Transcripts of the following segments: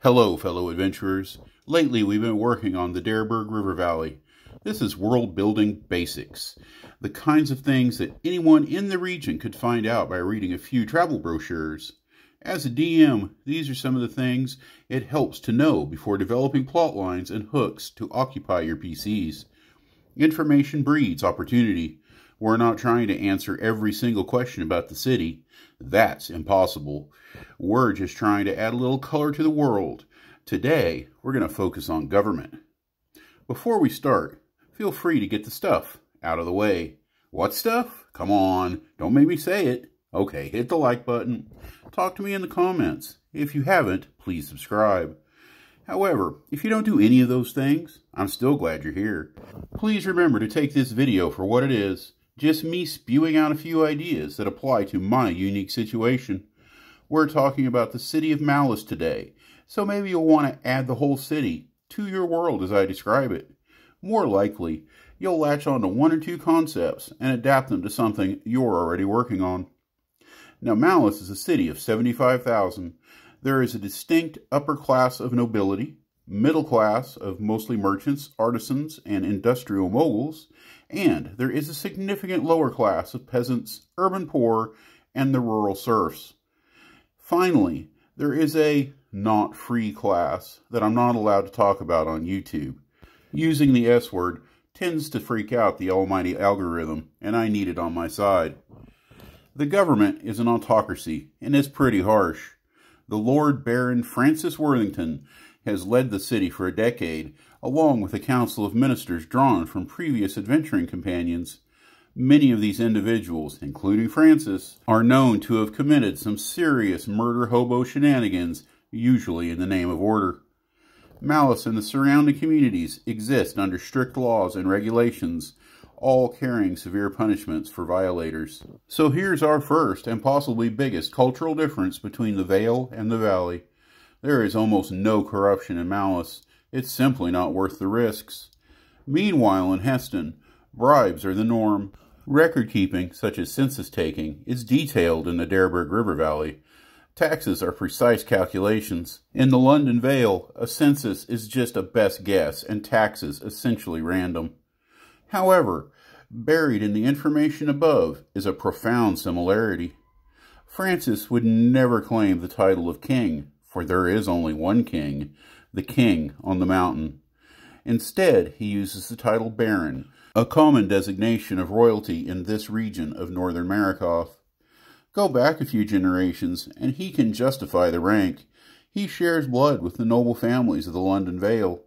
Hello, fellow adventurers. Lately, we've been working on the Dareburg River Valley. This is world-building basics, the kinds of things that anyone in the region could find out by reading a few travel brochures. As a DM, these are some of the things it helps to know before developing plot lines and hooks to occupy your PCs. Information breeds opportunity. We're not trying to answer every single question about the city. That's impossible. We're just trying to add a little color to the world. Today, we're going to focus on government. Before we start, feel free to get the stuff out of the way. What stuff? Come on, don't make me say it. Okay, hit the like button. Talk to me in the comments. If you haven't, please subscribe. However, if you don't do any of those things, I'm still glad you're here. Please remember to take this video for what it is. Just me spewing out a few ideas that apply to my unique situation. We're talking about the city of Malice today, so maybe you'll want to add the whole city to your world as I describe it. More likely, you'll latch on to one or two concepts and adapt them to something you're already working on. Now, Malice is a city of 75,000. There is a distinct upper class of nobility, middle class of mostly merchants, artisans, and industrial moguls, and there is a significant lower class of peasants, urban poor, and the rural serfs. Finally, there is a not free class that I'm not allowed to talk about on YouTube. Using the S word tends to freak out the almighty algorithm, and I need it on my side. The government is an autocracy, and is pretty harsh. The Lord Baron Francis Worthington has led the city for a decade, along with a council of ministers drawn from previous adventuring companions. Many of these individuals, including Francis, are known to have committed some serious murder-hobo shenanigans, usually in the name of order. Malice and the surrounding communities exist under strict laws and regulations, all carrying severe punishments for violators. So here's our first and possibly biggest cultural difference between the Vale and the Valley. There is almost no corruption in Malice. It's simply not worth the risks. Meanwhile, in Heston, bribes are the norm. Record-keeping, such as census-taking, is detailed in the Dareburg River Valley. Taxes are precise calculations. In the London Vale, a census is just a best guess, and taxes essentially random. However, buried in the information above is a profound similarity. Francis would never claim the title of king, for there is only one king, the king on the mountain. Instead, he uses the title Baron, a common designation of royalty in this region of northern Marikoth. Go back a few generations, and he can justify the rank. He shares blood with the noble families of the London Vale,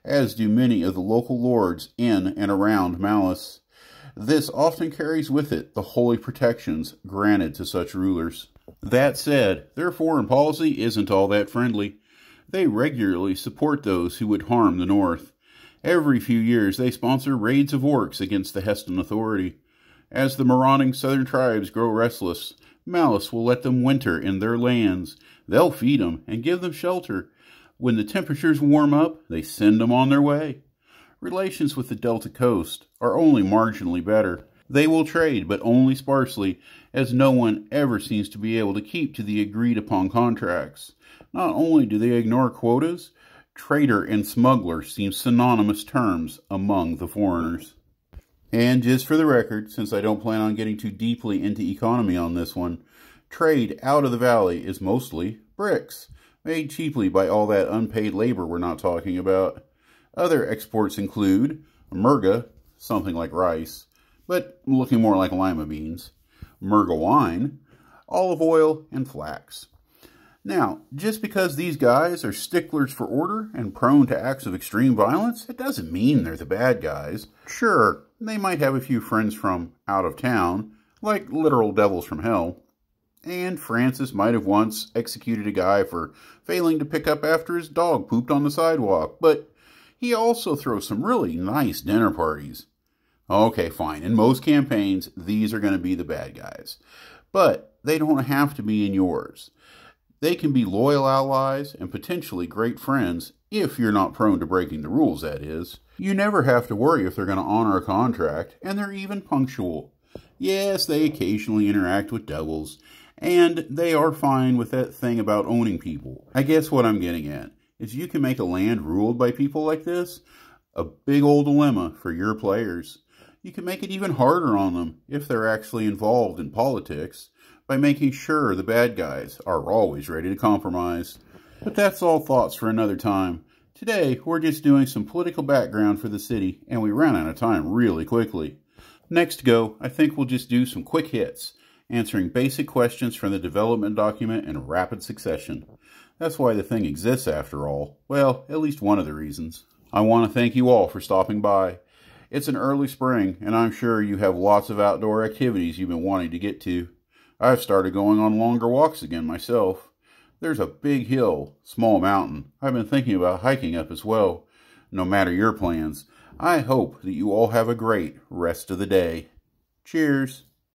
as do many of the local lords in and around Malice. This often carries with it the holy protections granted to such rulers. That said, their foreign policy isn't all that friendly. They regularly support those who would harm the North. Every few years, they sponsor raids of orcs against the Heston Authority. As the marauding southern tribes grow restless, Malice will let them winter in their lands. They'll feed them and give them shelter. When the temperatures warm up, they send them on their way. Relations with the Delta Coast are only marginally better. They will trade, but only sparsely, as no one ever seems to be able to keep to the agreed-upon contracts. Not only do they ignore quotas, trader and smuggler seem synonymous terms among the foreigners. And just for the record, since I don't plan on getting too deeply into economy on this one, trade out of the valley is mostly bricks, made cheaply by all that unpaid labor we're not talking about. Other exports include murga, something like rice, but looking more like lima beans, murga wine, olive oil, and flax. Now, just because these guys are sticklers for order and prone to acts of extreme violence, it doesn't mean they're the bad guys. Sure, they might have a few friends from out of town, like literal devils from hell. And Francis might have once executed a guy for failing to pick up after his dog pooped on the sidewalk, but he also throws some really nice dinner parties. Okay, fine. In most campaigns, these are going to be the bad guys. But they don't have to be in yours. They can be loyal allies and potentially great friends, if you're not prone to breaking the rules, that is. You never have to worry if they're going to honor a contract, and they're even punctual. Yes, they occasionally interact with devils, And they are fine with that thing about owning people. I guess what I'm getting at is you can make a land ruled by people like this a big old dilemma for your players. You can make it even harder on them if they're actually involved in politics by making sure the bad guys are always ready to compromise. But that's all thoughts for another time. Today, we're just doing some political background for the city, and we ran out of time really quickly. Next go, I think we'll just do some quick hits, answering basic questions from the development document in rapid succession. That's why the thing exists after all. Well, at least one of the reasons. I want to thank you all for stopping by. It's an early spring, and I'm sure you have lots of outdoor activities you've been wanting to get to. I've started going on longer walks again myself. There's a big hill, small mountain, I've been thinking about hiking up as well. No matter your plans, I hope that you all have a great rest of the day. Cheers!